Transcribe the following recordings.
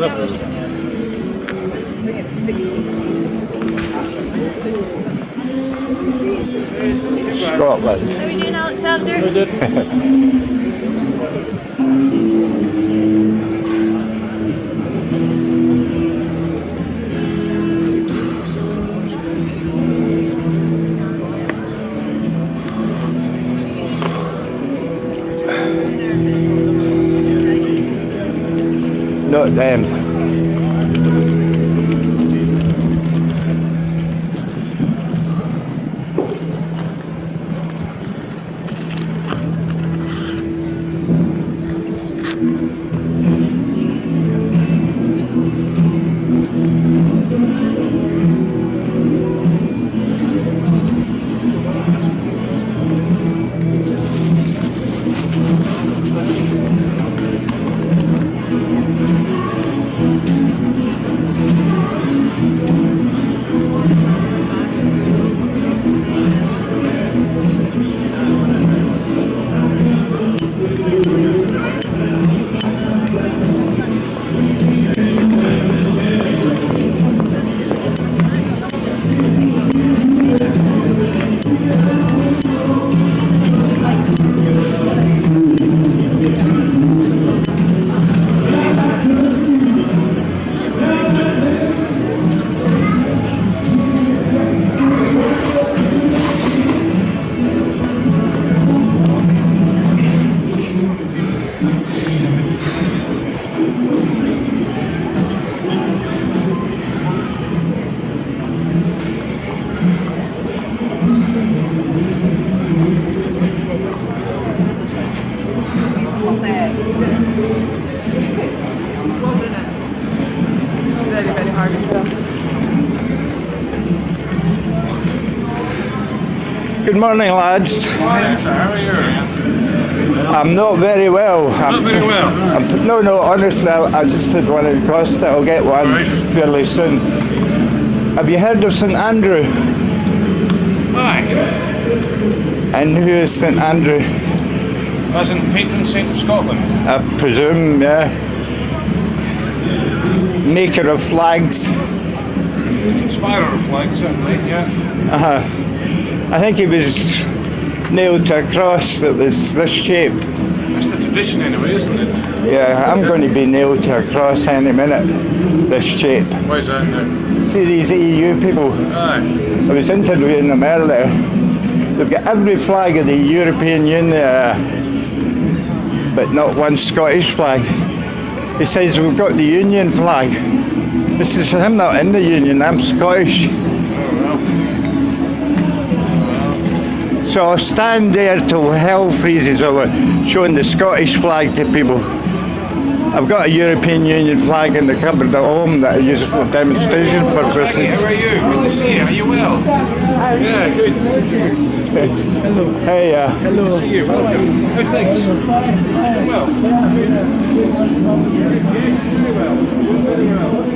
Liverpool. Scotland. How are we doing, Alexander? We did. Not them. Very hard to trust. Good morning, lads. Good morning, sir. How are you? I'm not very well. Not very well. No, honestly, I just had one in Costa. I'll get one Right. fairly soon. Have you heard of St Andrew? Aye. And who is St Andrew? As in patron saint of Scotland. I presume, yeah. Maker of flags. Inspirer of flags, certainly, yeah. I think he was nailed to a cross that was this shape. That's the tradition anyway, isn't it? Yeah, I'm going to be nailed to a cross any minute, this shape. Why is that now? See these EU people? Aye. I was interviewing them earlier. They've got every flag of the European Union, but not one Scottish flag. He says, we've got the Union flag. This is, I'm not in the Union, I'm Scottish. So I'll stand there till hell freezes over showing the Scottish flag to people. I've got a European Union flag in the cupboard at home that I use for demonstration purposes. How are you? Good to see you. Are you well? Yeah, good. Hello. Hey, Hello. Good to see you. Welcome. How's things? Well. Very well.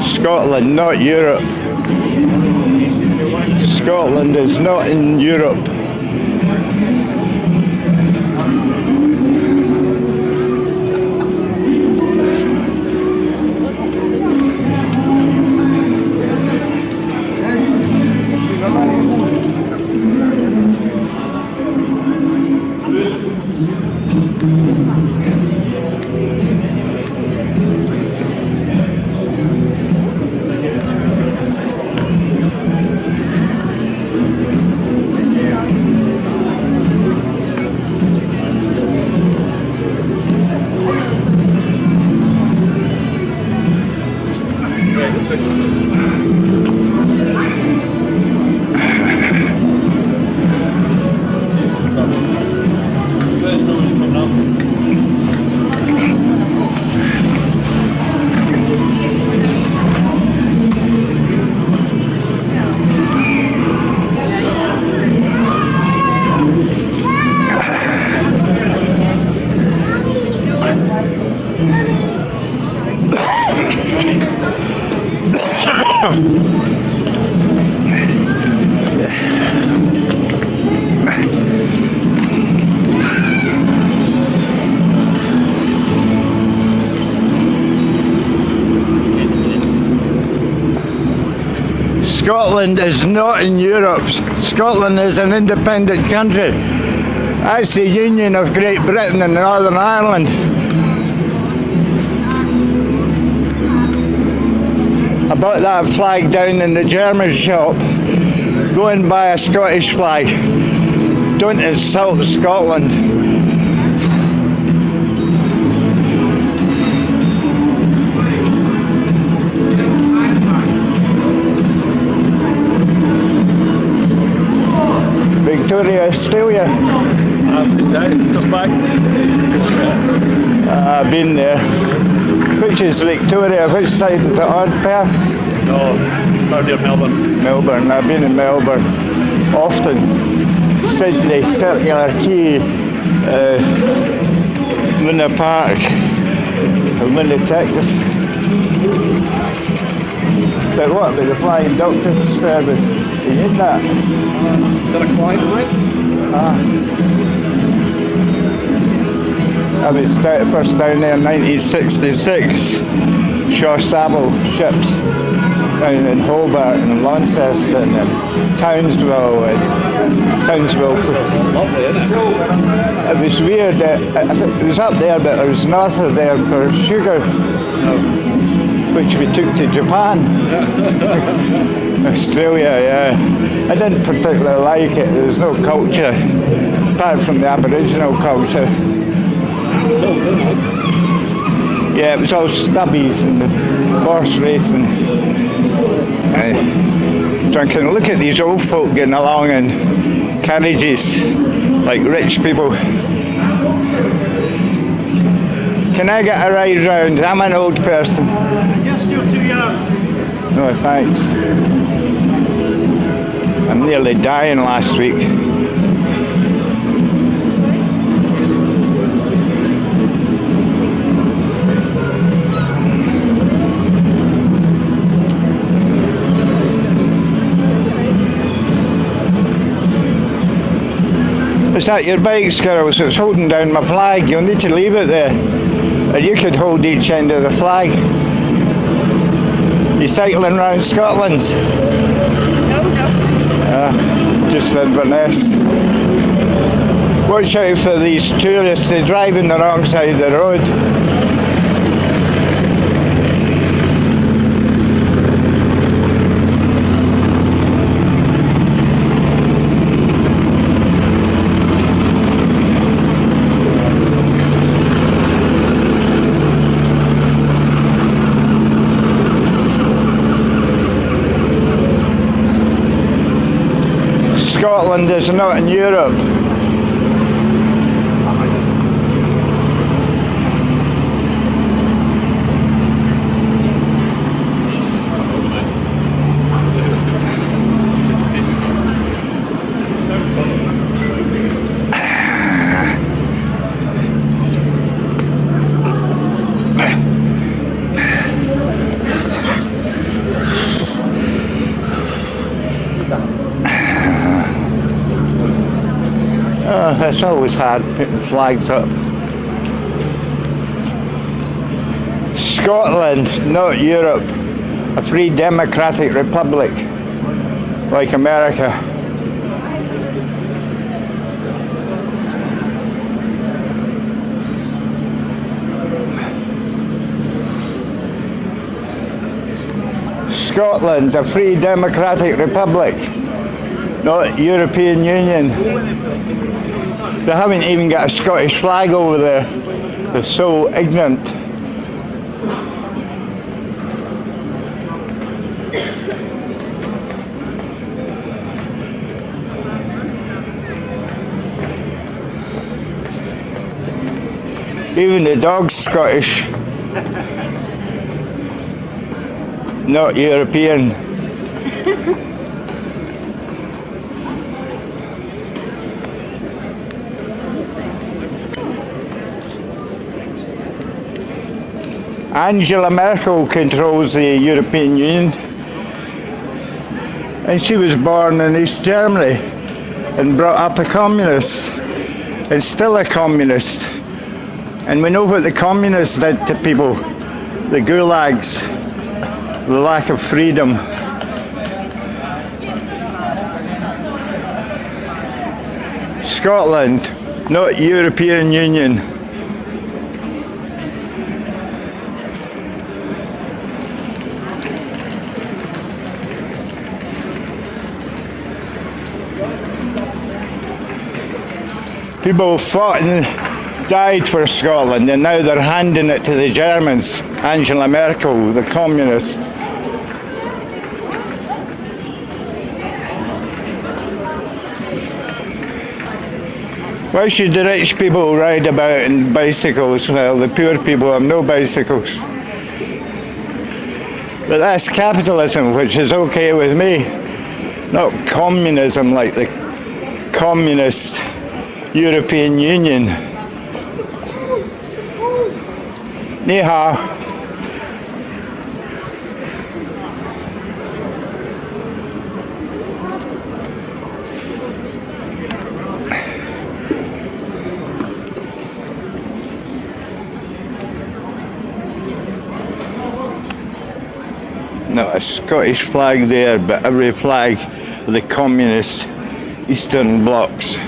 Scotland, not Europe. Scotland is not in Europe. Scotland is not in Europe. Scotland is an independent country. That's the Union of Great Britain and Northern Ireland. I bought that flag down in the German shop. Go and buy a Scottish flag. Don't insult Scotland. Victoria, Australia. Just back. I've been there. Which is Victoria? Which side is it on? Perth? No, start near Melbourne. Melbourne. I've been in Melbourne often. Sydney, Circular Quay, Luna Park, Luna Texas. But what about the Flying Doctor Service? Are you in that? Is that a client, mate? I was first down there in 1966. Shaw Sable ships down in Hobart and Launceston and Townsville. That's lovely, isn't it? It was weird. I think it was up there, but it was north of there for sugar, which we took to Japan. Australia, yeah. I didn't particularly like it. There was no culture, apart from the Aboriginal culture. Yeah, it was all stubbies and the horse racing. So I can look at these old folk getting along in carriages like rich people. Can I get a ride round? I'm an old person. Yes, you're too young. No, thanks. I'm nearly dying last week. Is that your bike, Squirrels? It's holding down my flag. You'll need to leave it there. Or you could hold each end of the flag. You cycling around Scotland? No. Just Inverness. Watch out for these tourists. They drive in the wrong side of the road. Scotland is not in Europe. It's always hard putting flags up. Scotland, not Europe. A free democratic republic like America. Scotland, a free democratic republic, not European Union. They haven't even got a Scottish flag over there. They're so ignorant. Even the dog's Scottish, not European. Angela Merkel controls the European Union. And she was born in East Germany and brought up a communist and still a communist. And we know what the communists did to people, the gulags, the lack of freedom. Scotland, not European Union. People fought and died for Scotland, and now they're handing it to the Germans. Angela Merkel, the communist. Why should the rich people ride about in bicycles while the poor people have no bicycles? But that's capitalism, which is okay with me, not communism like the communist European Union. Ni hao. Not a Scottish flag there, but every flag of the communist Eastern blocs,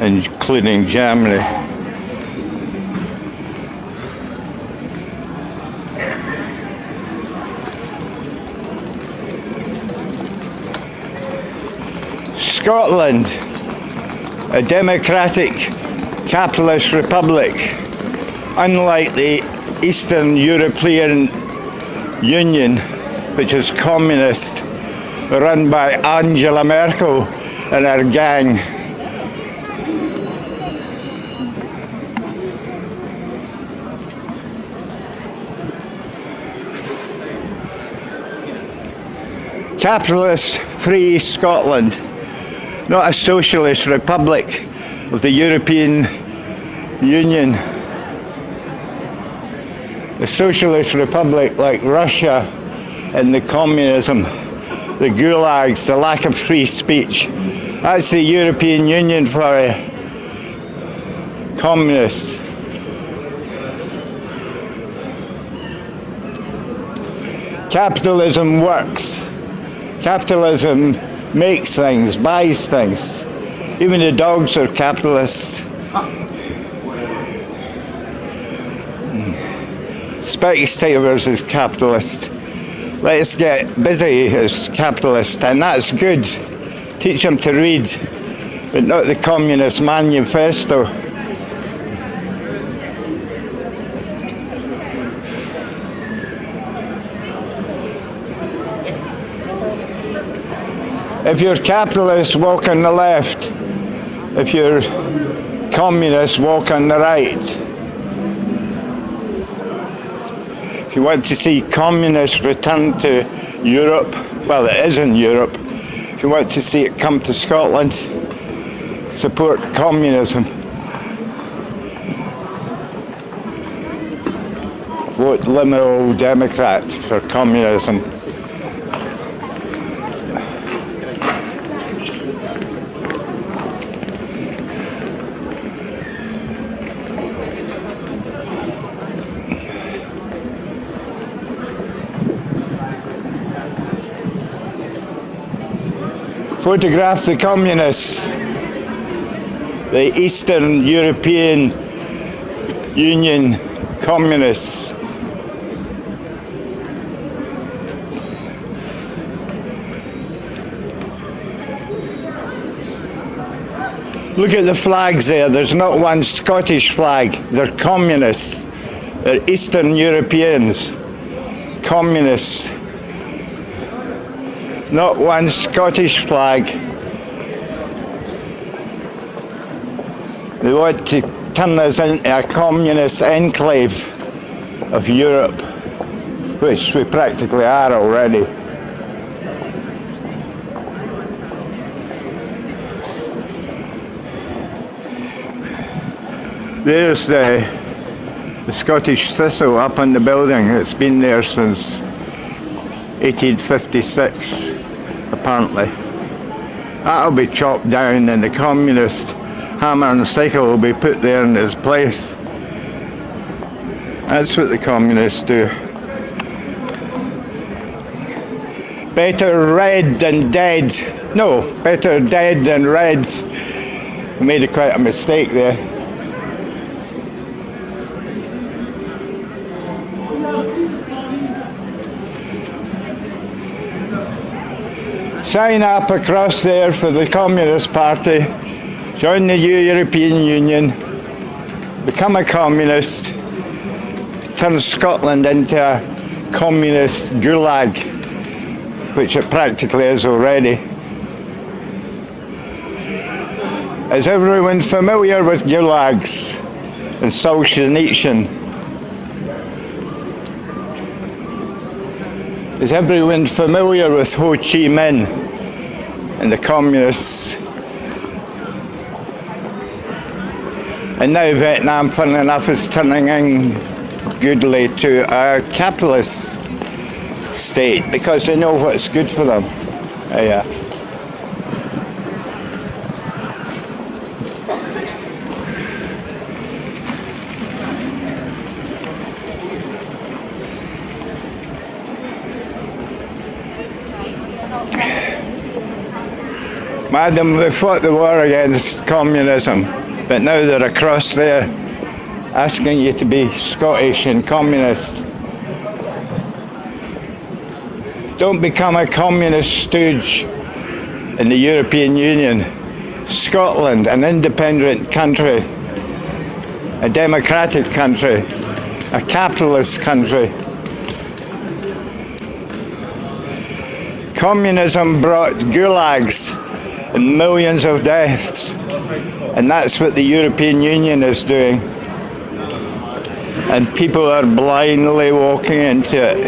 including Germany. Scotland, a democratic capitalist republic, unlike the Eastern European Union, which is communist, run by Angela Merkel and her gang. Capitalist free Scotland, not a socialist republic of the European Union. A socialist republic like Russia and the communism, the gulags, the lack of free speech. That's the European Union for communists. Capitalism works. Capitalism makes things, buys things. Even the dogs are capitalists. Specsavers is capitalist. Let's get busy as capitalists, and that's good. Teach them to read, but not the Communist Manifesto. If you're capitalist, walk on the left. If you're communist, walk on the right. If you want to see communists return to Europe, well, it is in Europe. If you want to see it come to Scotland, support communism. Vote Liberal Democrat for communism. Photograph the communists, the Eastern European Union communists. Look at the flags there, there's not one Scottish flag, they're communists, they're Eastern Europeans, communists. Not one Scottish flag. They want to turn us into a communist enclave of Europe, which we practically are already. There's the Scottish thistle up on the building. It's been there since 1856, apparently. That'll be chopped down and the communist hammer and sickle will be put there in its place. That's what the communists do. Better red than dead. No, better dead than reds. I made quite a mistake there. Sign up across there for the Communist Party, join the European Union, become a communist, turn Scotland into a communist gulag, which it practically is already. Is everyone familiar with gulags and Solzhenitsyn? Is everyone familiar with Ho Chi Minh and the communists? And now Vietnam, funnily enough, is turning in goodly to a capitalist state because they know what's good for them. Yeah. Madam, we fought the war against communism, but now they're across there asking you to be Scottish and communist. Don't become a communist stooge in the European Union. Scotland, an independent country, a democratic country, a capitalist country. Communism brought gulags and millions of deaths, and that's what the European Union is doing. And people are blindly walking into it.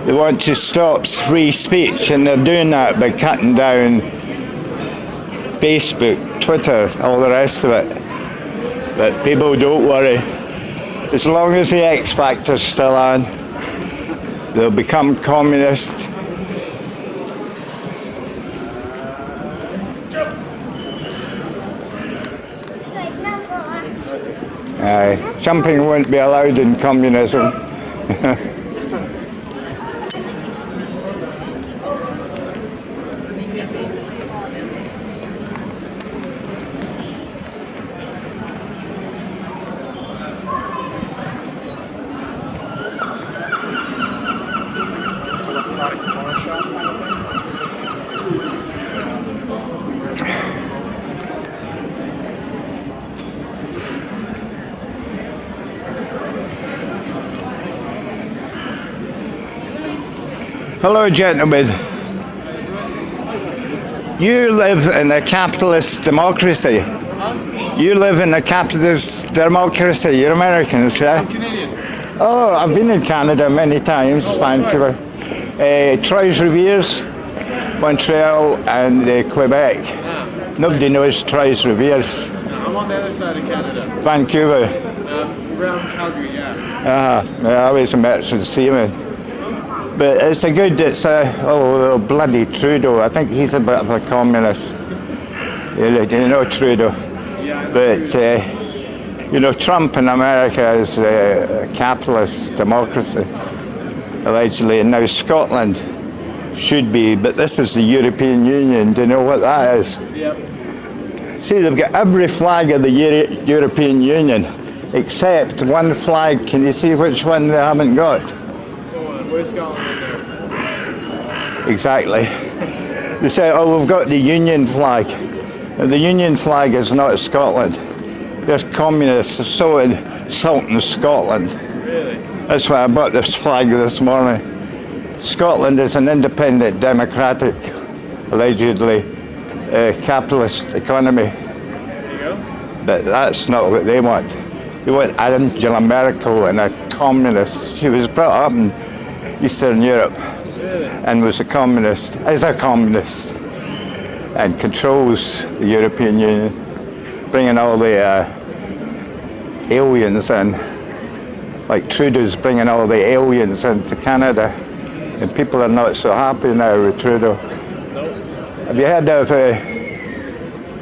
They want to stop free speech, and they're doing that by cutting down Facebook, Twitter, all the rest of it. But people don't worry. As long as the X Factor's still on, they'll become communist. Jumping won't be allowed in communism. Hello, gentlemen. You live in a capitalist democracy. You live in a capitalist democracy. You're Americans, right? I'm Canadian. Oh, I've been in Canada many times, Vancouver. Trois-Rivières, Montreal, and Quebec. Yeah. Nobody knows Trois-Rivières. I'm on the other side of Canada. Vancouver. Around Calgary, yeah. I always met some seamen. But it's a good, bloody Trudeau. I think he's a bit of a communist. You know Trudeau. Yeah. But, Trump in America is a capitalist democracy, allegedly. And now Scotland should be, but this is the European Union. Do you know what that is? Yep. See, they've got every flag of the European Union, except one flag. Can you see which one they haven't got? Where's Scotland right there? Exactly. They say, we've got the Union flag. And the Union flag is not Scotland. They're communists, they're so insulting Scotland. Really? That's why I bought this flag this morning. Scotland is an independent, democratic, allegedly, capitalist economy. There you go. But that's not what they want. They want Angela Merkel and a communist. She was brought up in Eastern Europe and was a communist, is a communist, and controls the European Union, bringing all the aliens in. Like Trudeau's bringing all the aliens into Canada, and people are not so happy now with Trudeau. Have you heard of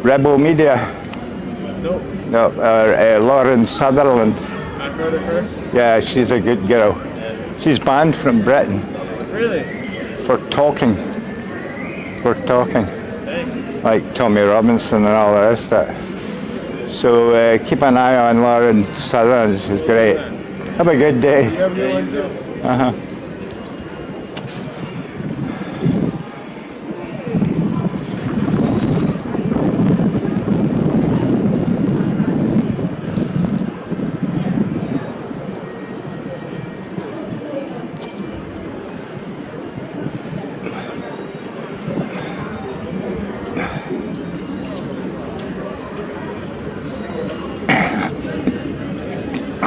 Rebel Media? No, Lauren Sutherland. I've heard of her. Yeah, she's a good girl. She's banned from Britain. Really? For talking. Thanks. Like Tommy Robinson and all the rest of it. So keep an eye on Lauren Sutherland. She's great. Have a good day. Uh-huh.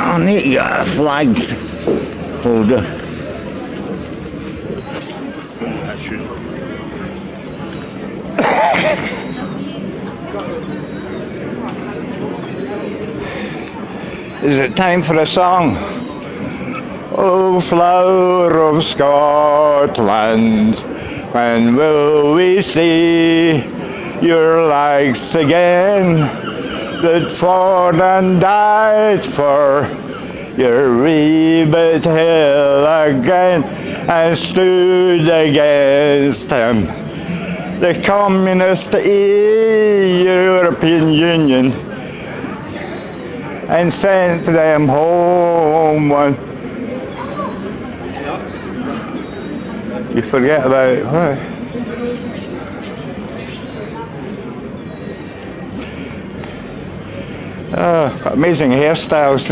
I need to get a flag holder. That should. Is it time for a song? Oh, flower of Scotland, when will we see your likes again, that fought and died for your wee bit hill again, and stood against him, the communist European Union, and sent them home. You forget about what? Oh, amazing hairstyles.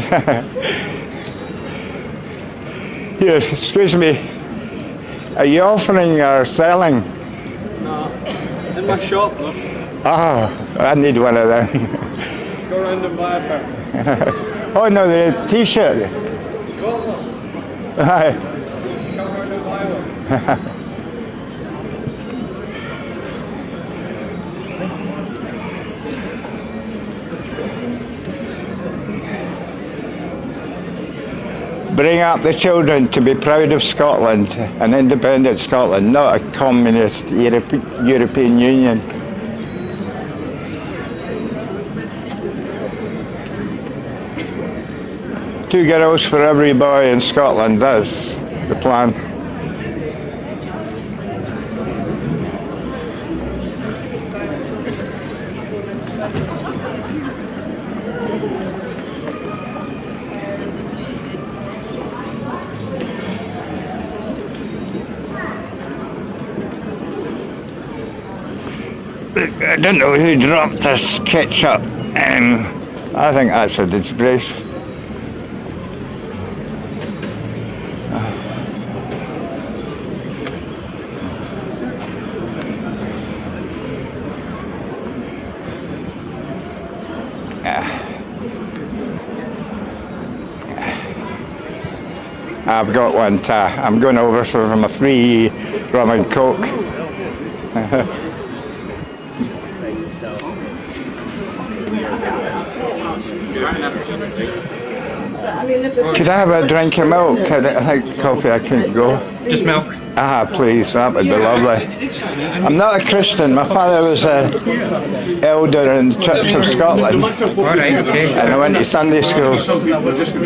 Here, excuse me. Are you offering or selling? No. In my shop, no. Oh, I need one of them. Go around and buy a pair. Oh no, the t-shirt. Hi. Come around and buy one. Bring up the children to be proud of Scotland, an independent Scotland, not a communist European Union. Two girls for every boy in Scotland, that's the plan. I don't know who dropped this ketchup, and I think that's a disgrace. I've got one. I'm going over from a free rum and coke. Could I have a drink of milk? I think coffee I couldn't go. Just milk. Please, that would be lovely. I'm not a Christian. My father was an elder in the Church of Scotland. Alright, okay. And I went to Sunday school.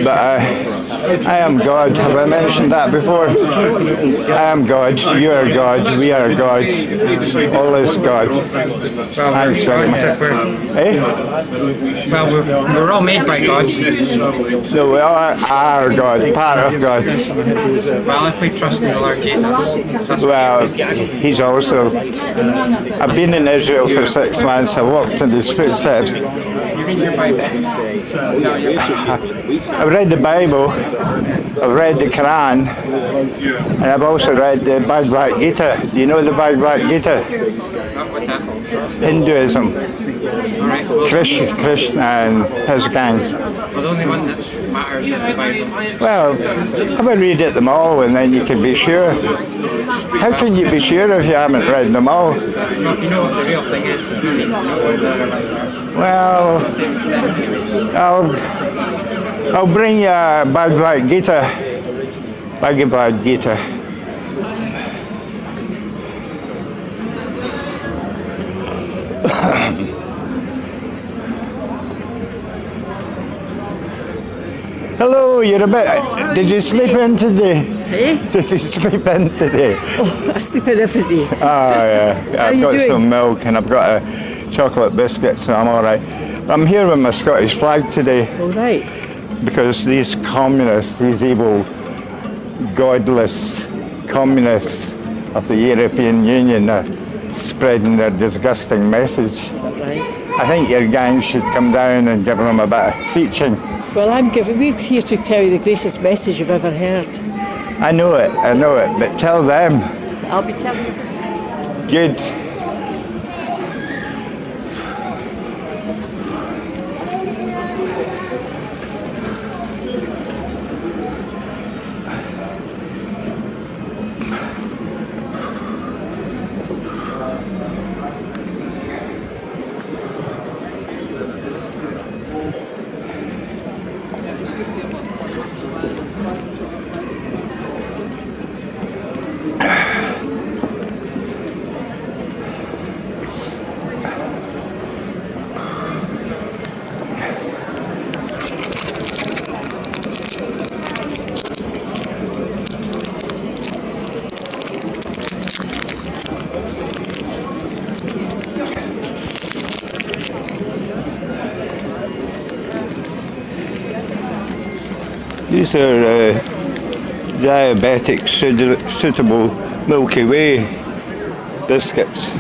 But I am God. Have I mentioned that before? I am God. You are God. We are God. All is God. Thanks very much. Eh? Well, we're all made by God. No, we all are God, part of God. Well, if we trust in the Lord Jesus. Well, he's also, I've been in Israel for 6 months, I walked in his footsteps. You read your Bible. I've read the Bible, I've read the Quran, and I've also read the Bhagavad Gita. Do you know the Bhagavad Gita? What's that? Hinduism. Alright, well, Krishna and his gang. well, the only one that matters is the Bible. Well, have a read at them all and then you can be sure. How can you be sure if you haven't read them all? Well, if you know what the real thing is, there's no need to know what the other ones are. Well, I'll bring you a Bhagavad Gita. Bhagavad Gita. Hello, you're a bit. Did you sleep in today? Eh? Did you sleep in today? Oh, I sleep in every day. Oh yeah, I've you got doing? some milk and I've got a chocolate biscuit, so I'm all right. I'm here with my Scottish flag today All right. because these communists, these evil, godless communists of the European Union are spreading their disgusting message. Is that right? I think your gang should come down and give them a bit of teaching. Well, we're here to tell you the greatest message you've ever heard. I know it, but tell them. I'll be telling you. Good. These are diabetic suitable Milky Way biscuits.